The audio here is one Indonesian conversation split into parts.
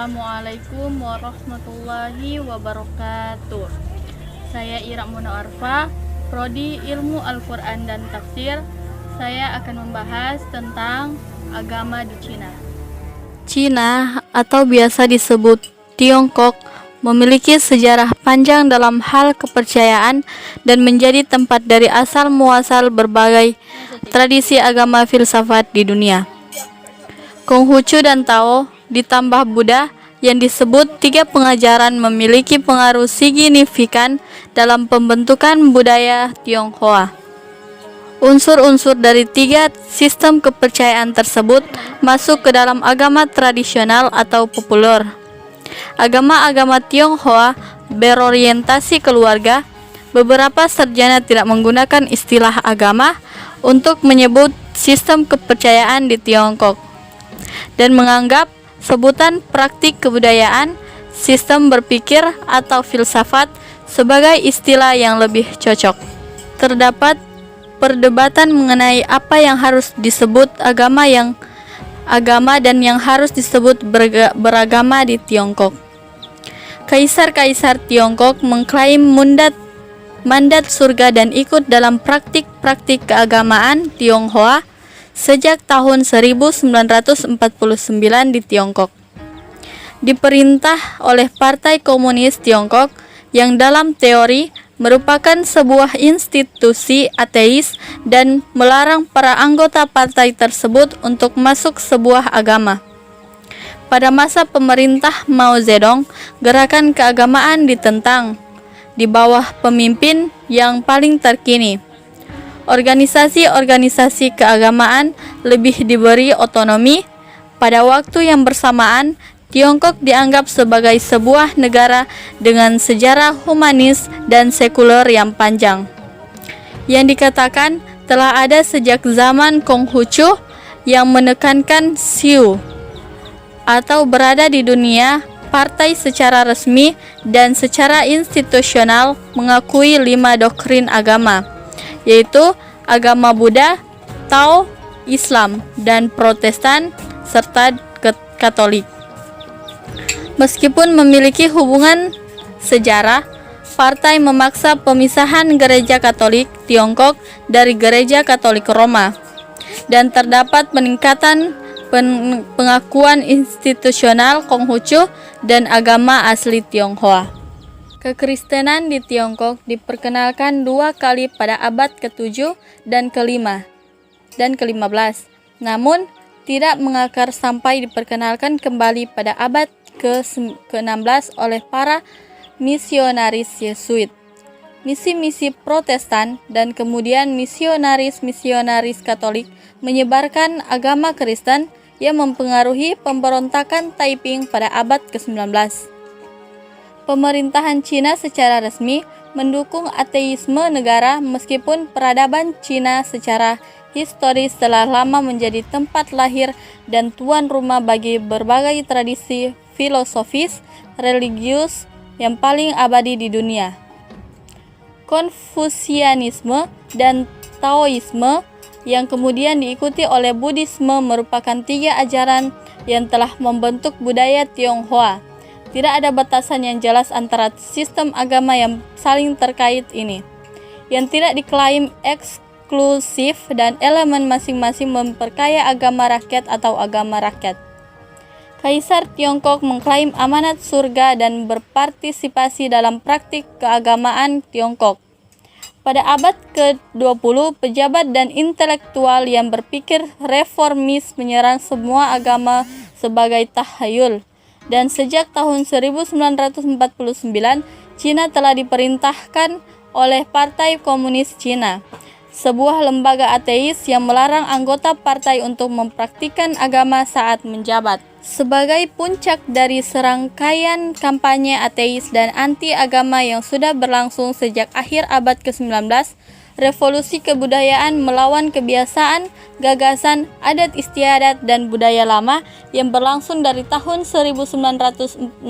Assalamualaikum warahmatullahi wabarakatuh. Saya Ira Muna Arfa, Prodi Ilmu Al-Quran dan Tafsir. Saya akan membahas tentang agama di Cina. Cina atau biasa disebut Tiongkok memiliki sejarah panjang dalam hal kepercayaan dan menjadi tempat dari asal muasal berbagai tradisi agama filsafat di dunia. Konghucu dan Tao ditambah Buddha yang disebut tiga pengajaran memiliki pengaruh signifikan dalam pembentukan budaya Tionghoa. Unsur-unsur dari tiga sistem kepercayaan tersebut masuk ke dalam agama tradisional atau populer. Agama-agama Tionghoa berorientasi keluarga. Beberapa sarjana tidak menggunakan istilah agama untuk menyebut sistem kepercayaan di Tiongkok dan menganggap sebutan praktik kebudayaan, sistem berpikir, atau filsafat sebagai istilah yang lebih cocok. Terdapat perdebatan mengenai apa yang harus disebut agama dan yang harus disebut beragama di Tiongkok. Kaisar-kaisar Tiongkok mengklaim mandat surga dan ikut dalam praktik-praktik keagamaan Tionghoa sejak tahun 1949 di Tiongkok. Diperintah oleh Partai Komunis Tiongkok yang dalam teori merupakan sebuah institusi ateis dan melarang para anggota partai tersebut untuk masuk sebuah agama. Pada masa pemerintah Mao Zedong, gerakan keagamaan ditentang di bawah pemimpin yang paling terkini. Organisasi-organisasi keagamaan lebih diberi otonomi. Pada waktu yang bersamaan, Tiongkok dianggap sebagai sebuah negara dengan sejarah humanis dan sekuler yang panjang, yang dikatakan telah ada sejak zaman Konghucu yang menekankan Siu atau berada di dunia. Partai secara resmi dan secara institusional mengakui 5 doktrin agama, yaitu agama Buddha, Tao, Islam, dan Protestan, serta Katolik. Meskipun memiliki hubungan sejarah, partai memaksa pemisahan Gereja Katolik Tiongkok dari Gereja Katolik Roma, dan terdapat peningkatan pengakuan institusional Konghucu dan agama asli Tionghoa. Kekristenan di Tiongkok diperkenalkan 2 kali pada abad ke-7 dan ke-15, namun tidak mengakar sampai diperkenalkan kembali pada abad ke-16 oleh para misionaris Yesuit, misi-misi Protestan, dan kemudian misionaris Katolik menyebarkan agama Kristen yang mempengaruhi pemberontakan Taiping pada abad ke-19. Pemerintahan Cina secara resmi mendukung ateisme negara meskipun peradaban Cina secara historis telah lama menjadi tempat lahir dan tuan rumah bagi berbagai tradisi filosofis religius yang paling abadi di dunia. Konfusianisme dan Taoisme yang kemudian diikuti oleh Buddhisme merupakan 3 ajaran yang telah membentuk budaya Tionghoa. Tidak ada batasan yang jelas antara sistem agama yang saling terkait ini, yang tidak diklaim eksklusif dan elemen masing-masing memperkaya agama rakyat atau agama rakyat. Kaisar Tiongkok mengklaim amanat surga dan berpartisipasi dalam praktik keagamaan Tiongkok. Pada abad ke-20, pejabat dan intelektual yang berpikir reformis menyerang semua agama sebagai tahayul. Dan sejak tahun 1949, Cina telah diperintahkan oleh Partai Komunis Cina, sebuah lembaga ateis yang melarang anggota partai untuk mempraktikkan agama saat menjabat. Sebagai puncak dari serangkaian kampanye ateis dan anti-agama yang sudah berlangsung sejak akhir abad ke-19, revolusi kebudayaan melawan kebiasaan, gagasan, adat istiadat, dan budaya lama yang berlangsung dari tahun 1966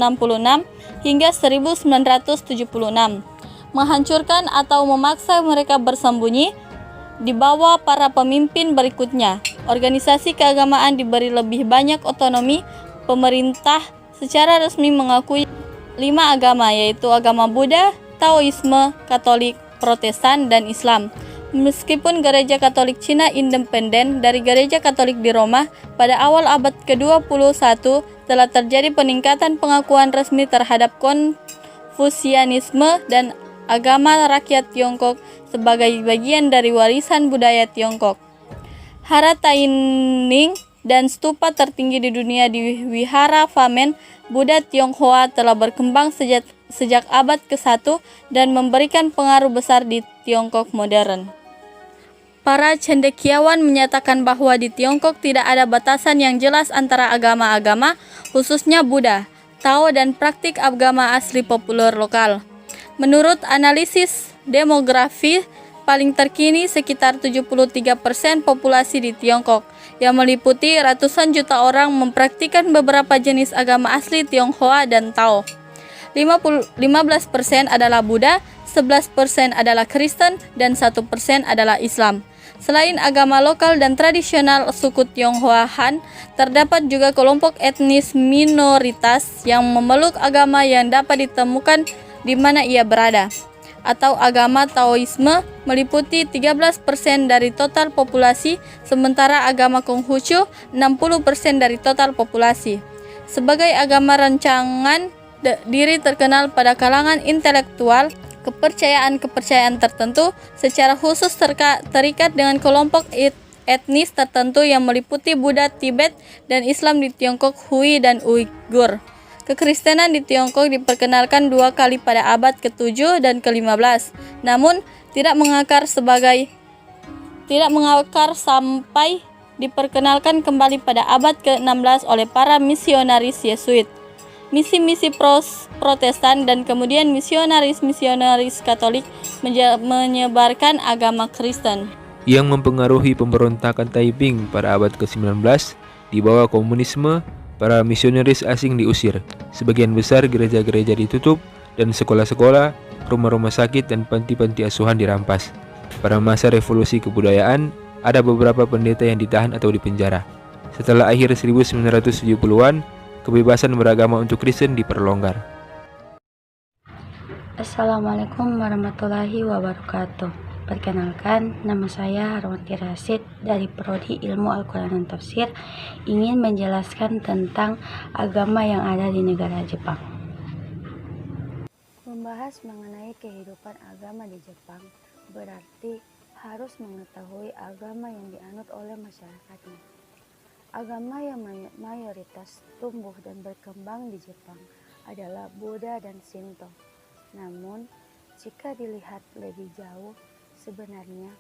hingga 1976, menghancurkan atau memaksa mereka bersembunyi di bawah para pemimpin berikutnya. Organisasi keagamaan diberi lebih banyak otonomi, pemerintah secara resmi mengakui 5 agama, yaitu agama Buddha, Taoisme, Katolik, Protestan, dan Islam. Meskipun Gereja Katolik Cina independen dari Gereja Katolik di Roma, pada awal abad ke-21 telah terjadi peningkatan pengakuan resmi terhadap Konfusianisme dan agama rakyat Tiongkok sebagai bagian dari warisan budaya Tiongkok. Hara Taining dan stupa tertinggi di dunia di Wihara Famen Buddha Tionghoa telah berkembang sejak abad ke-1 dan memberikan pengaruh besar di Tiongkok modern. Para cendekiawan menyatakan bahwa di Tiongkok tidak ada batasan yang jelas antara agama-agama, khususnya Buddha, Tao, dan praktik agama asli populer lokal. Menurut analisis demografi paling terkini, sekitar 73% populasi di Tiongkok, yang meliputi ratusan juta orang, mempraktikkan beberapa jenis agama asli Tionghoa dan Tao. 15% adalah Buddha, 11% adalah Kristen, dan 1% adalah Islam. Selain agama lokal dan tradisional suku Tionghoa Han, terdapat juga kelompok etnis minoritas yang memeluk agama yang dapat ditemukan di mana ia berada, atau agama Taoisme meliputi 13% dari total populasi, sementara agama Konghucu 60% dari total populasi. Sebagai agama rancangan diri terkenal pada kalangan intelektual, kepercayaan-kepercayaan tertentu secara khusus terikat dengan kelompok etnis tertentu yang meliputi Buddha Tibet dan Islam di Tiongkok Hui dan Uighur. Kekristenan di Tiongkok diperkenalkan 2 kali pada abad ke-7 dan ke-15, namun tidak mengakar sampai diperkenalkan kembali pada abad ke-16 oleh para misionaris Yesuit, misi-misi Protestan, dan kemudian misionaris Katolik menyebarkan agama Kristen. Yang mempengaruhi pemberontakan Taiping pada abad ke-19, di bawah komunisme, para misionaris asing diusir. Sebagian besar gereja-gereja ditutup dan sekolah-sekolah, rumah-rumah sakit, dan panti-panti asuhan dirampas. Pada masa revolusi kebudayaan, ada beberapa pendeta yang ditahan atau dipenjara. Setelah akhir 1970-an, kebebasan beragama untuk Kristen diperlonggar. Assalamualaikum warahmatullahi wabarakatuh. Perkenalkan, nama saya Harwanti Rasid dari Prodi Ilmu Al-Quran dan Tafsir, ingin menjelaskan tentang agama yang ada di negara Jepang. Membahas mengenai kehidupan agama di Jepang berarti harus mengetahui agama yang dianut oleh masyarakatnya. Agama yang mayoritas tumbuh dan berkembang di Jepang adalah Buddha dan Shinto. Namun, jika dilihat lebih jauh, sebenarnya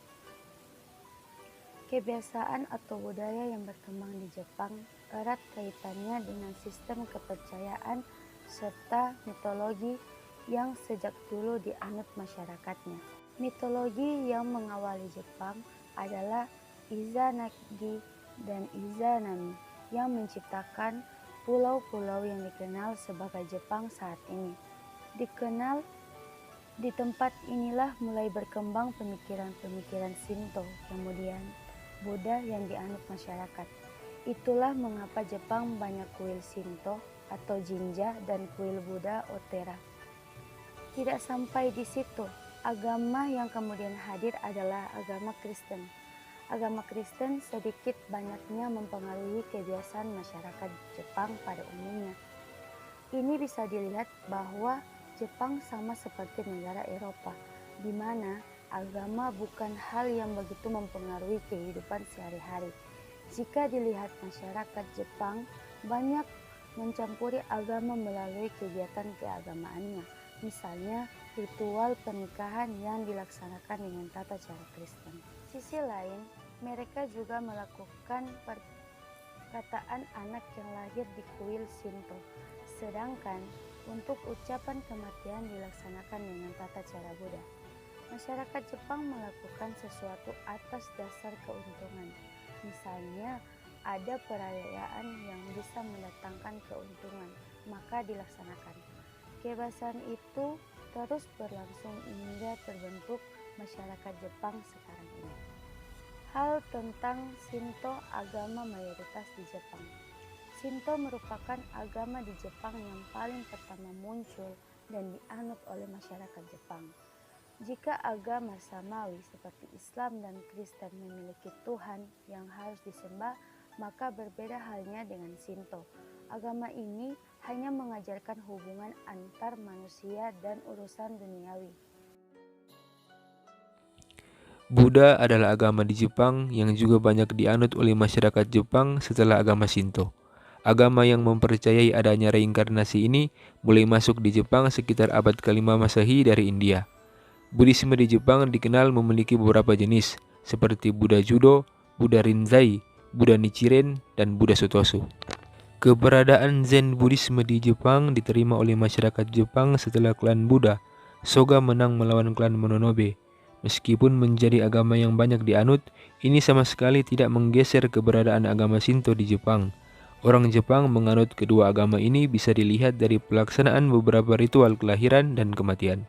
kebiasaan atau budaya yang berkembang di Jepang erat kaitannya dengan sistem kepercayaan serta mitologi yang sejak dulu dianut masyarakatnya. Mitologi yang mengawali Jepang adalah Izanagi dan Izanami yang menciptakan pulau-pulau yang dikenal sebagai Jepang saat ini. Di tempat inilah mulai berkembang pemikiran-pemikiran Shinto, kemudian Buddha yang dianut masyarakat. Itulah mengapa Jepang banyak kuil Shinto atau Jinja dan kuil Buddha Otera. Tidak sampai di situ, agama yang kemudian hadir adalah agama Kristen. Agama Kristen sedikit banyaknya mempengaruhi kebiasaan masyarakat Jepang pada umumnya. Ini bisa dilihat bahwa Jepang sama seperti negara Eropa, di mana agama bukan hal yang begitu mempengaruhi kehidupan sehari-hari. Jika dilihat masyarakat Jepang banyak mencampuri agama melalui kegiatan keagamaannya, misalnya ritual pernikahan yang dilaksanakan dengan tata cara Kristen. Sisi lain, mereka juga melakukan perkataan anak yang lahir di kuil Shinto, sedangkan untuk ucapan kematian dilaksanakan dengan tata cara Buddha. Masyarakat Jepang melakukan sesuatu atas dasar keuntungan. Misalnya, ada perayaan yang bisa mendatangkan keuntungan, maka dilaksanakan. Kebiasaan itu terus berlangsung hingga terbentuk masyarakat Jepang sekarang ini. Hal tentang Shinto, agama mayoritas di Jepang. Shinto merupakan agama di Jepang yang paling pertama muncul dan dianut oleh masyarakat Jepang. Jika agama samawi seperti Islam dan Kristen memiliki Tuhan yang harus disembah, maka berbeda halnya dengan Shinto. Agama ini hanya mengajarkan hubungan antar manusia dan urusan duniawi. Buddha adalah agama di Jepang yang juga banyak dianut oleh masyarakat Jepang setelah agama Shinto. Agama yang mempercayai adanya reinkarnasi ini mulai masuk di Jepang sekitar abad ke-5 Masehi dari India. Buddhisme di Jepang dikenal memiliki beberapa jenis, seperti Buddha Judo, Buddha Rinzai, Buddha Nichiren, dan Buddha Sutosu. Keberadaan Zen Buddhisme di Jepang diterima oleh masyarakat Jepang setelah klan Buddha, Soga menang melawan klan Mononobe. Meskipun menjadi agama yang banyak dianut, ini sama sekali tidak menggeser keberadaan agama Shinto di Jepang. Orang Jepang menganut kedua agama ini bisa dilihat dari pelaksanaan beberapa ritual kelahiran dan kematian.